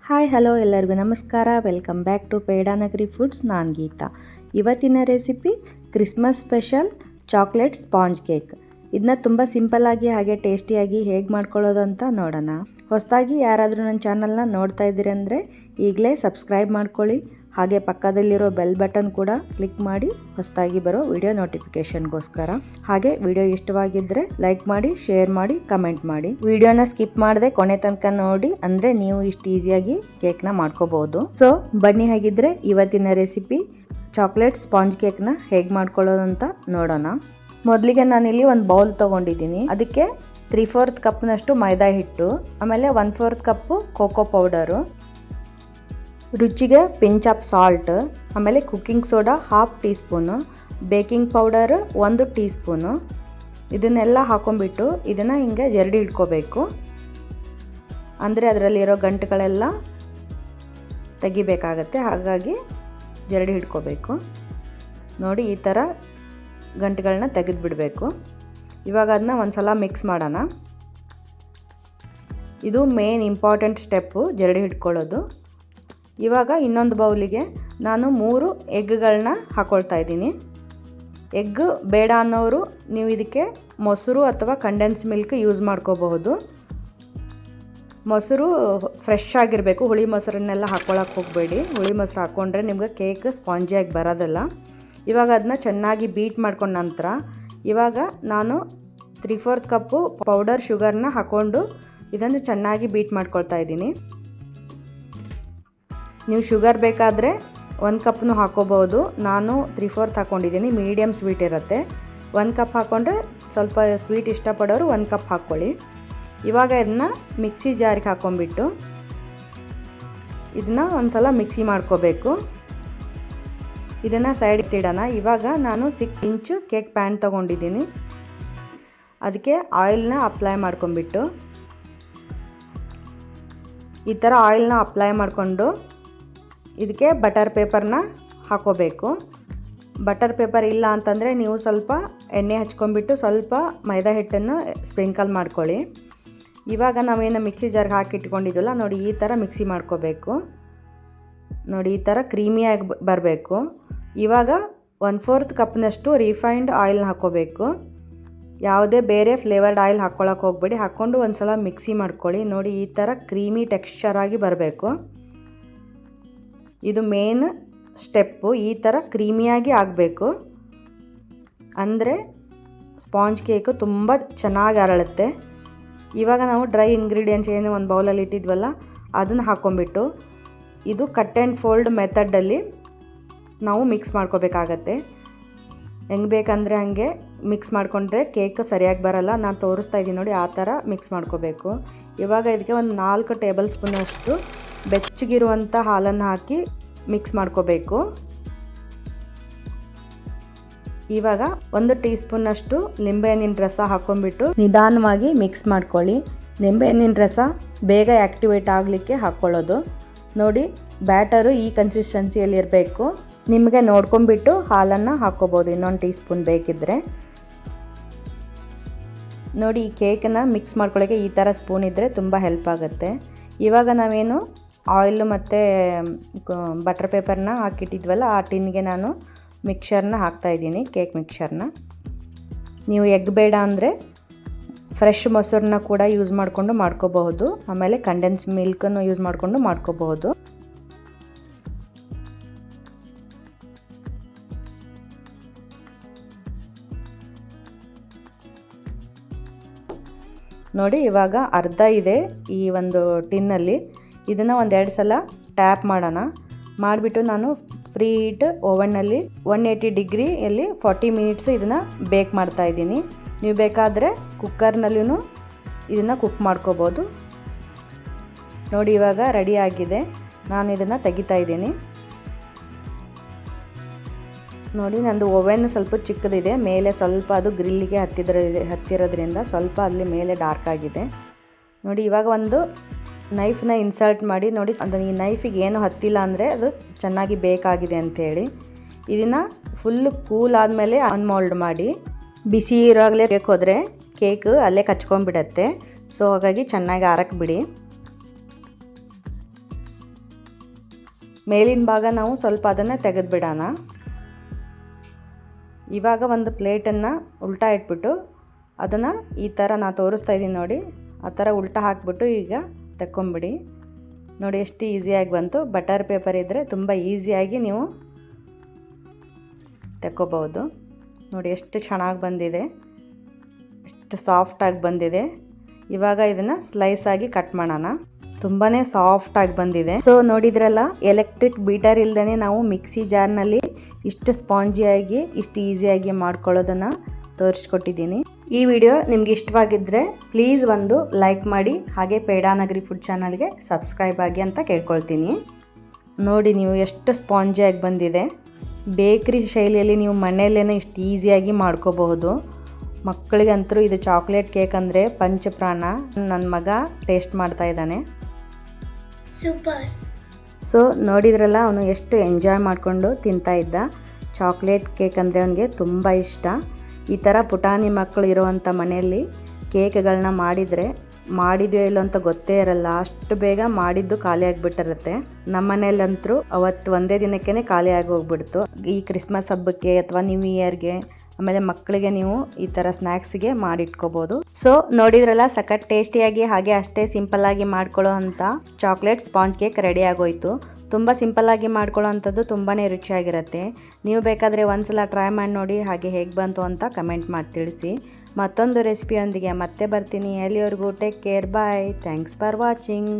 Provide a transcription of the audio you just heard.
Hi hello ಎಲ್ಲರಿಗೂ ನಮಸ್ಕಾರ. Welcome back to Pedanagari foods. ನಾನು ಗೀತಾ. ಇವತ್ತಿನ recipe Christmas special chocolate sponge cake. ಇದನ್ನ ತುಂಬ ಸಿಂಪಲ್ಲಾಗಿ ಹಾಗೆ ಟೇಸ್ಟಿಯಾಗಿ ಹೇಗೆ ಮಾಡ್ಕೊಳ್ಳೋದು ಅಂತ ನೋಡೋಣ. ಹೊಸದಾಗಿ ಯಾರಾದರೂ ನನ್ನ ಚಾನಲ್ನ ನೋಡ್ತಾ ಇದ್ದೀರಿ ಅಂದರೆ ಈಗಲೇ ಸಬ್ಸ್ಕ್ರೈಬ್ ಮಾಡ್ಕೊಳ್ಳಿ. ಹಾಗೆ ಪಕ್ಕದಲ್ಲಿರೋ ಬೆಲ್ ಬಟನ್ ಕೂಡ ಕ್ಲಿಕ್ ಮಾಡಿ ಹೊಸದಾಗಿ ಬರೋ ವಿಡಿಯೋ ನೋಟಿಫಿಕೇಷನ್ಗೋಸ್ಕರ. ಹಾಗೆ ವಿಡಿಯೋ ಇಷ್ಟವಾಗಿದ್ದರೆ ಲೈಕ್ ಮಾಡಿ, ಶೇರ್ ಮಾಡಿ, ಕಮೆಂಟ್ ಮಾಡಿ. ವಿಡಿಯೋನ ಸ್ಕಿಪ್ ಮಾಡದೆ ಕೊನೆ ತನಕ ನೋಡಿ, ಅಂದರೆ ನೀವು ಇಷ್ಟು ಈಸಿಯಾಗಿ ಕೇಕ್ನ ಮಾಡ್ಕೋಬಹುದು. ಸೊ ಬನ್ನಿ, ಹಾಗಿದ್ರೆ ಇವತ್ತಿನ ರೆಸಿಪಿ ಚಾಕ್ಲೇಟ್ ಸ್ಪಾಂಜ್ ಕೇಕ್ನ ಹೇಗೆ ಮಾಡ್ಕೊಳ್ಳೋದು ಅಂತ ನೋಡೋಣ. ಮೊದಲಿಗೆ ನಾನಿಲ್ಲಿ ಒಂದು ಬೌಲ್ ತೊಗೊಂಡಿದ್ದೀನಿ. ಅದಕ್ಕೆ 3/4 ಕಪ್ನಷ್ಟು ಮೈದಾ ಹಿಟ್ಟು, ಆಮೇಲೆ 1/4 ಕಪ್ಪು ಕೋಕೋ ಪೌಡರು, ರುಚಿಗೆ ಪಿಂಚ್ ಆಫ್ ಸಾಲ್ಟ್, ಆಮೇಲೆ cooking soda 1/2 tea spoon, baking powder 1 tea spoon. ಇದನ್ನೆಲ್ಲ ಹಾಕೊಂಡ್ಬಿಟ್ಟು ಇದನ್ನು ಹಿಂಗೆ ಜರಡಿ ಇಟ್ಕೋಬೇಕು. ಅಂದರೆ ಅದರಲ್ಲಿರೋ ಗಂಟುಗಳೆಲ್ಲ ತೆಗಿಬೇಕಾಗತ್ತೆ, ಹಾಗಾಗಿ ಜರಡಿ ಹಿಡ್ಕೋಬೇಕು. ನೋಡಿ, ಈ ಥರ ಗಂಟುಗಳನ್ನ ತೆಗೆದುಬಿಡಬೇಕು. ಇವಾಗ ಅದನ್ನ ಒಂದು ಸಲ ಮಿಕ್ಸ್ ಮಾಡೋಣ. ಇದು ಮೇನ್ ಇಂಪಾರ್ಟೆಂಟ್ ಸ್ಟೆಪ್ಪು, ಜರಡಿ ಹಿಡ್ಕೊಳ್ಳೋದು. ಇವಾಗ ಇನ್ನೊಂದು ಬೌಲಿಗೆ ನಾನು 3 ಎಗ್ಗಳನ್ನ ಹಾಕ್ಕೊಳ್ತಾ ಇದ್ದೀನಿ. ಎಗ್ ಬೇಡ ಅನ್ನೋರು ನೀವು ಇದಕ್ಕೆ ಮೊಸರು ಅಥವಾ ಕಂಡೆನ್ಸ್ ಮಿಲ್ಕ್ ಯೂಸ್ ಮಾಡ್ಕೋಬಹುದು. ಮೊಸರು ಫ್ರೆಶ್ ಆಗಿರಬೇಕು, ಹುಳಿ ಮೊಸರನ್ನೆಲ್ಲ ಹಾಕ್ಕೊಳಕ್ಕೆ ಹೋಗಬೇಡಿ. ಹುಳಿ ಮೊಸರು ಹಾಕ್ಕೊಂಡ್ರೆ ನಿಮ್ಗೆ ಕೇಕ್ ಸ್ಪಾಂಜಿಯಾಗಿ ಬರೋದಿಲ್ಲ. ಇವಾಗ ಅದನ್ನ ಚೆನ್ನಾಗಿ ಬೀಟ್ ಮಾಡ್ಕೊಂಡ ನಂತರ ಇವಾಗ ನಾನು 3/4 ಕಪ್ಪು ಪೌಡರ್ ಶುಗರ್ನ ಹಾಕ್ಕೊಂಡು ಇದನ್ನು ಚೆನ್ನಾಗಿ ಬೀಟ್ ಮಾಡ್ಕೊಳ್ತಾ ಇದ್ದೀನಿ. ನೀವು ಶುಗರ್ ಬೇಕಾದರೆ 1 ಕಪ್ನು ಹಾಕ್ಕೋಬೋದು. ನಾನು 3/4 ಹಾಕ್ಕೊಂಡಿದ್ದೀನಿ, ಮೀಡಿಯಮ್ ಸ್ವೀಟ್ ಇರುತ್ತೆ. 1 ಕಪ್ ಹಾಕ್ಕೊಂಡ್ರೆ ಸ್ವಲ್ಪ ಸ್ವೀಟ್ ಇಷ್ಟಪಡೋರು 1 ಕಪ್ ಹಾಕ್ಕೊಳ್ಳಿ. ಇವಾಗ ಇದನ್ನ ಮಿಕ್ಸಿ ಜಾರಿಗೆ ಹಾಕ್ಕೊಂಬಿಟ್ಟು ಇದನ್ನ ಒಂದು ಸಲ ಮಿಕ್ಸಿ ಮಾಡ್ಕೋಬೇಕು. ಇದನ್ನು ಸೈಡ್ ಇಟ್ಟಿಡೋಣ. ಇವಾಗ ನಾನು 6 ಇಂಚು ಕೇಕ್ ಪ್ಯಾನ್ ತೊಗೊಂಡಿದ್ದೀನಿ. ಅದಕ್ಕೆ ಆಯಿಲ್ನ ಅಪ್ಲೈ ಮಾಡ್ಕೊಂಬಿಟ್ಟು ಈ ಥರ ಆಯಿಲ್ನ ಅಪ್ಲೈ ಮಾಡಿಕೊಂಡು ಇದಕ್ಕೆ ಬಟರ್ ಪೇಪರ್ನ ಹಾಕೋಬೇಕು. ಬಟರ್ ಪೇಪರ್ ಇಲ್ಲ ಅಂತಂದರೆ ನೀವು ಸ್ವಲ್ಪ ಎಣ್ಣೆ ಹಚ್ಕೊಂಡ್ಬಿಟ್ಟು ಸ್ವಲ್ಪ ಮೈದಾ ಹಿಟ್ಟನ್ನು ಸ್ಪ್ರಿಂಕಲ್ ಮಾಡ್ಕೊಳ್ಳಿ. ಇವಾಗ ನಾವೇನು ಮಿಕ್ಸಿ ಜಾರ್ಗೆ ಹಾಕಿಟ್ಕೊಂಡಿದ್ವಲ್ಲ, ನೋಡಿ ಈ ಥರ ಮಿಕ್ಸಿ ಮಾಡ್ಕೋಬೇಕು. ನೋಡಿ, ಈ ಥರ ಕ್ರೀಮಿಯಾಗಿ ಬರಬೇಕು. ಇವಾಗ 1/4 ಕಪ್ನಷ್ಟು ರಿಫೈನ್ಡ್ ಆಯಿಲ್ನ ಹಾಕ್ಕೋಬೇಕು. ಯಾವುದೇ ಬೇರೆ ಫ್ಲೇವರ್ಡ್ ಆಯಿಲ್ ಹಾಕ್ಕೊಳಕ್ಕೆ ಹೋಗಬೇಡಿ. ಹಾಕ್ಕೊಂಡು ಒಂದು ಸಲ ಮಿಕ್ಸಿ ಮಾಡ್ಕೊಳ್ಳಿ. ನೋಡಿ, ಈ ಥರ ಕ್ರೀಮಿ ಟೆಕ್ಸ್ಚರಾಗಿ ಬರಬೇಕು. ಇದು ಮೇನ್ ಸ್ಟೆಪ್ಪು. ಈ ಥರ ಕ್ರೀಮಿಯಾಗಿ ಆಗಬೇಕು, ಅಂದರೆ ಸ್ಪಾಂಜ್ ಕೇಕು ತುಂಬ ಚೆನ್ನಾಗಿ ಅರಳುತ್ತೆ. ಇವಾಗ ನಾವು ಡ್ರೈ ಇಂಗ್ರೀಡಿಯೆಂಟ್ಸ್ ಏನು ಒಂದು ಬೌಲಲ್ಲಿ ಇಟ್ಟಿದ್ವಲ್ಲ ಅದನ್ನು ಹಾಕ್ಕೊಂಬಿಟ್ಟು ಇದು ಕಟ್ ಆ್ಯಂಡ್ ಫೋಲ್ಡ್ ಮೆಥಡಲ್ಲಿ ನಾವು ಮಿಕ್ಸ್ ಮಾಡ್ಕೋಬೇಕಾಗತ್ತೆ. ಹೆಂಗೆ ಬೇಕಂದರೆ ಹಾಗೆ ಮಿಕ್ಸ್ ಮಾಡಿಕೊಂಡ್ರೆ ಕೇಕ್ ಸರಿಯಾಗಿ ಬರಲ್ಲ. ನಾನು ತೋರಿಸ್ತಾ ಇದ್ದೀನಿ ನೋಡಿ, ಆ ಥರ ಮಿಕ್ಸ್ ಮಾಡ್ಕೋಬೇಕು. ಇವಾಗ ಇದಕ್ಕೆ ಒಂದು 4 ಟೇಬಲ್ ಸ್ಪೂನಷ್ಟು ಬೆಚ್ಚಗಿರುವಂಥ ಹಾಲನ್ನು ಹಾಕಿ ಮಿಕ್ಸ್ ಮಾಡ್ಕೋಬೇಕು. ಇವಾಗ 1 ಟೀ ಸ್ಪೂನಷ್ಟು ನಿಂಬೆಹಣ್ಣಿನ ರಸ ಹಾಕ್ಕೊಂಡ್ಬಿಟ್ಟು ನಿಧಾನವಾಗಿ ಮಿಕ್ಸ್ ಮಾಡ್ಕೊಳ್ಳಿ. ನಿಂಬೆಹಣ್ಣಿನ ರಸ ಬೇಗ ಆ್ಯಕ್ಟಿವೇಟ್ ಆಗಲಿಕ್ಕೆ ಹಾಕ್ಕೊಳ್ಳೋದು. ನೋಡಿ, ಬ್ಯಾಟರು ಈ ಕನ್ಸಿಸ್ಟೆನ್ಸಿಯಲ್ಲಿ ಇರಬೇಕು. ನಿಮಗೆ ನೋಡ್ಕೊಂಬಿಟ್ಟು ಹಾಲನ್ನು ಹಾಕ್ಕೋಬೋದು, ಇನ್ನೊಂದು ಟೀ ಸ್ಪೂನ್ ಬೇಕಿದ್ದರೆ. ನೋಡಿ, ಈ ಕೇಕನ್ನು ಮಿಕ್ಸ್ ಮಾಡ್ಕೊಳ್ಳೋಕ್ಕೆ ಈ ಥರ ಸ್ಪೂನ್ ಇದ್ದರೆ ತುಂಬ ಹೆಲ್ಪ್ ಆಗುತ್ತೆ. ಇವಾಗ ನಾವೇನು ಆಯಿಲ್ ಮತ್ತು ಬಟರ್ ಪೇಪರ್ನ ಹಾಕಿಟ್ಟಿದ್ವಲ್ಲ ಆ ಟಿನ್ಗೆ ನಾನು ಮಿಕ್ಸರ್ನ ಹಾಕ್ತಾಯಿದ್ದೀನಿ, ಕೇಕ್ ಮಿಕ್ಸರ್ನ. ನೀವು ಎಗ್ ಬೇಡ ಅಂದರೆ ಫ್ರೆಶ್ ಮೊಸರನ್ನ ಕೂಡ ಯೂಸ್ ಮಾಡಿಕೊಂಡು ಮಾಡ್ಕೋಬಹುದು. ಆಮೇಲೆ ಕಂಡೆನ್ಸ್ ಮಿಲ್ಕನ್ನು ಯೂಸ್ ಮಾಡಿಕೊಂಡು ಮಾಡ್ಕೋಬಹುದು. ನೋಡಿ, ಇವಾಗ ಅರ್ಧ ಇದೆ ಈ ಒಂದು ಟಿನ್ನಲ್ಲಿ. ಇದನ್ನು 1-2 ಸಲ ಟ್ಯಾಪ್ ಮಾಡೋಣ. ಮಾಡಿಬಿಟ್ಟು ನಾನು ಫ್ರೀ ಹೀಟ್ ಓವನ್ನಲ್ಲಿ 180 ಡಿಗ್ರಿಯಲ್ಲಿ 40 ಮಿನಿಟ್ಸ್ ಇದನ್ನು ಬೇಕ್ ಮಾಡ್ತಾಯಿದ್ದೀನಿ. ನೀವು ಬೇಕಾದರೆ ಕುಕ್ಕರ್ನಲ್ಲೂ ಇದನ್ನು ಕುಕ್ ಮಾಡ್ಕೋಬೋದು. ನೋಡಿ, ಇವಾಗ ರೆಡಿ ಆಗಿದೆ. ನಾನು ಇದನ್ನು ತೆಗಿತಾ ಇದ್ದೀನಿ. ನೋಡಿ, ನಂದು ಓವೆನ್ ಸ್ವಲ್ಪ ಚಿಕ್ಕದಿದೆ, ಮೇಲೆ ಸ್ವಲ್ಪ ಅದು ಗ್ರಿಲ್ಲಿಗೆ ಹತ್ತಿರೋದ್ರಿಂದ ಸ್ವಲ್ಪ ಅಲ್ಲಿ ಮೇಲೆ ಡಾರ್ಕ್ ಆಗಿದೆ. ನೋಡಿ, ಇವಾಗ ಒಂದು ನೈಫ್ನ ಇನ್ಸರ್ಟ್ ಮಾಡಿ ನೋಡಿ, ಅದು ಈ ನೈಫಿಗೆ ಏನು ಹತ್ತಿಲ್ಲ ಅಂದರೆ ಅದು ಚೆನ್ನಾಗಿ ಬೇಕಾಗಿದೆ ಅಂಥೇಳಿ. ಇದನ್ನು ಫುಲ್ಲು ಕೂಲ್ ಆದಮೇಲೆ ಅನ್ಮೋಲ್ಡ್ ಮಾಡಿ. ಬಿಸಿ ಇರೋವಾಗಲೇ ಹೋದರೆ ಕೇಕ್ ಅಲ್ಲೇ ಕಚ್ಕೊಂಡ್ಬಿಡತ್ತೆ. ಸೊ ಹಾಗಾಗಿ ಚೆನ್ನಾಗಿ ಆರಕ್ಕೆ ಬಿಡಿ. ಮೇಲಿನ ಭಾಗ ನಾವು ಸ್ವಲ್ಪ ಅದನ್ನು ತೆಗೆದುಬಿಡೋಣ. ಇವಾಗ ಒಂದು ಪ್ಲೇಟನ್ನು ಉಲ್ಟಾ ಇಟ್ಬಿಟ್ಟು ಅದನ್ನು ಈ ಥರ ನಾನು ತೋರಿಸ್ತಾ ಇದ್ದೀನಿ ನೋಡಿ, ಆ ಥರ ಉಲ್ಟಾ ಹಾಕಿಬಿಟ್ಟು ಈಗ ತೆಕ್ಕೊಂಬಿಡಿ. ನೋಡಿ ಎಷ್ಟು ಈಸಿಯಾಗಿ ಬಂತು. ಬಟರ್ ಪೇಪರ್ ಇದ್ದರೆ ತುಂಬ ಈಸಿಯಾಗಿ ನೀವು ತೆಕ್ಕೋಬಹುದು. ನೋಡಿ ಎಷ್ಟು ಚೆನ್ನಾಗಿ ಬಂದಿದೆ, ಎಷ್ಟು ಸಾಫ್ಟಾಗಿ ಬಂದಿದೆ. ಇವಾಗ ಇದನ್ನು ಸ್ಲೈಸ್ ಆಗಿ ಕಟ್ ಮಾಡೋಣ. ತುಂಬಾ ಸಾಫ್ಟಾಗಿ ಬಂದಿದೆ. ಸೊ ನೋಡಿದ್ರಲ್ಲ, ಎಲೆಕ್ಟ್ರಿಕ್ ಬೀಟರ್ ಇಲ್ದೇ ನಾವು ಮಿಕ್ಸಿ ಜಾರ್ನಲ್ಲಿ ಇಷ್ಟು ಸ್ಪಾಂಜಿಯಾಗಿ ಇಷ್ಟು ಈಸಿಯಾಗಿ ಮಾಡ್ಕೊಳ್ಳೋದನ್ನು ತೋರಿಸ್ಕೊಟ್ಟಿದ್ದೀನಿ. ಈ ವಿಡಿಯೋ ನಿಮ್ಗೆ ಇಷ್ಟವಾಗಿದ್ದರೆ ಪ್ಲೀಸ್ ಒಂದು ಲೈಕ್ ಮಾಡಿ, ಹಾಗೆ ಪೇಡಾನಗರಿ ಫುಡ್ ಚಾನಲ್ಗೆ ಸಬ್ಸ್ಕ್ರೈಬ್ ಆಗಿ ಅಂತ ಕೇಳ್ಕೊಳ್ತೀನಿ. ನೋಡಿ ನೀವು ಎಷ್ಟು ಸ್ಪಾಂಜಿಯಾಗಿ ಬಂದಿದೆ. ಬೇಕ್ರಿ ಶೈಲಿಯಲ್ಲಿ ನೀವು ಮನೆಯಲ್ಲೇ ಇಷ್ಟು ಈಸಿಯಾಗಿ ಮಾಡ್ಕೋಬಹುದು. ಮಕ್ಕಳಿಗಂತೂ ಇದು ಚಾಕ್ಲೇಟ್ ಕೇಕ್ ಅಂದರೆ ಪಂಚಪ್ರಾಣ. ನನ್ನ ಮಗ ಟೇಸ್ಟ್ ಮಾಡ್ತಾ ಇದ್ದಾನೆ. ಸೂಪರ್. ಸೊ ನೋಡಿದ್ರಲ್ಲ, ಅವನು ಎಷ್ಟು ಎಂಜಾಯ್ ಮಾಡಿಕೊಂಡು ತಿಂತಾ ಇದ್ದ. ಚಾಕ್ಲೇಟ್ ಕೇಕ್ ಅಂದರೆ ಅವನಿಗೆ ತುಂಬ ಇಷ್ಟ. ಈ ಥರ ಪುಟಾಣಿ ಮಕ್ಕಳು ಇರೋವಂಥ ಮನೆಯಲ್ಲಿ ಕೇಕ್ಗಳನ್ನ ಮಾಡಿದ್ವೋ ಇಲ್ಲೋ ಅಂತ ಗೊತ್ತೇ ಇರಲ್ಲ, ಅಷ್ಟು ಬೇಗ ಮಾಡಿದ್ದು ಖಾಲಿ ಆಗಿಬಿಟ್ಟಿರುತ್ತೆ. ನಮ್ಮ ಮನೆಯಲ್ಲಂತೂ ಅವತ್ತು ಒಂದೇ ದಿನಕ್ಕೇ ಖಾಲಿ ಆಗಿ ಹೋಗ್ಬಿಡ್ತು. ಈ ಕ್ರಿಸ್ಮಸ್ ಹಬ್ಬಕ್ಕೆ ಅಥವಾ ನ್ಯೂ ಇಯರ್ಗೆ, ಆಮೇಲೆ ಮಕ್ಕಳಿಗೆ ನೀವು ಈ ಥರ ಸ್ನ್ಯಾಕ್ಸ್ಗೆ ಮಾಡಿಟ್ಕೋಬೋದು. ಸೊ ನೋಡಿದ್ರಲ್ಲ, ಸಖತ್ ಟೇಸ್ಟಿಯಾಗಿ ಹಾಗೆ ಅಷ್ಟೇ ಸಿಂಪಲ್ಲಾಗಿ ಮಾಡ್ಕೊಳ್ಳೋ ಅಂಥ ಚಾಕ್ಲೇಟ್ ಸ್ಪಾಂಜ್ ಕೇಕ್ ರೆಡಿ ಆಗೋಯ್ತು. ತುಂಬ ಸಿಂಪಲ್ಲಾಗಿ ಮಾಡ್ಕೊಳ್ಳೋ ಅಂಥದ್ದು ತುಂಬಾ ರುಚಿಯಾಗಿರುತ್ತೆ. ನೀವು ಬೇಕಾದರೆ ಒಂದ್ಸಲ ಟ್ರೈ ಮಾಡಿ ನೋಡಿ, ಹಾಗೆ ಹೇಗೆ ಬಂತು ಅಂತ ಕಮೆಂಟ್ ಮಾಡಿ ತಿಳಿಸಿ. ಮತ್ತೊಂದು ರೆಸಿಪಿಯೊಂದಿಗೆ ಮತ್ತೆ ಬರ್ತೀನಿ. ಅಲ್ಲಿವರೆಗೂ take care, bye. Thanks for watching.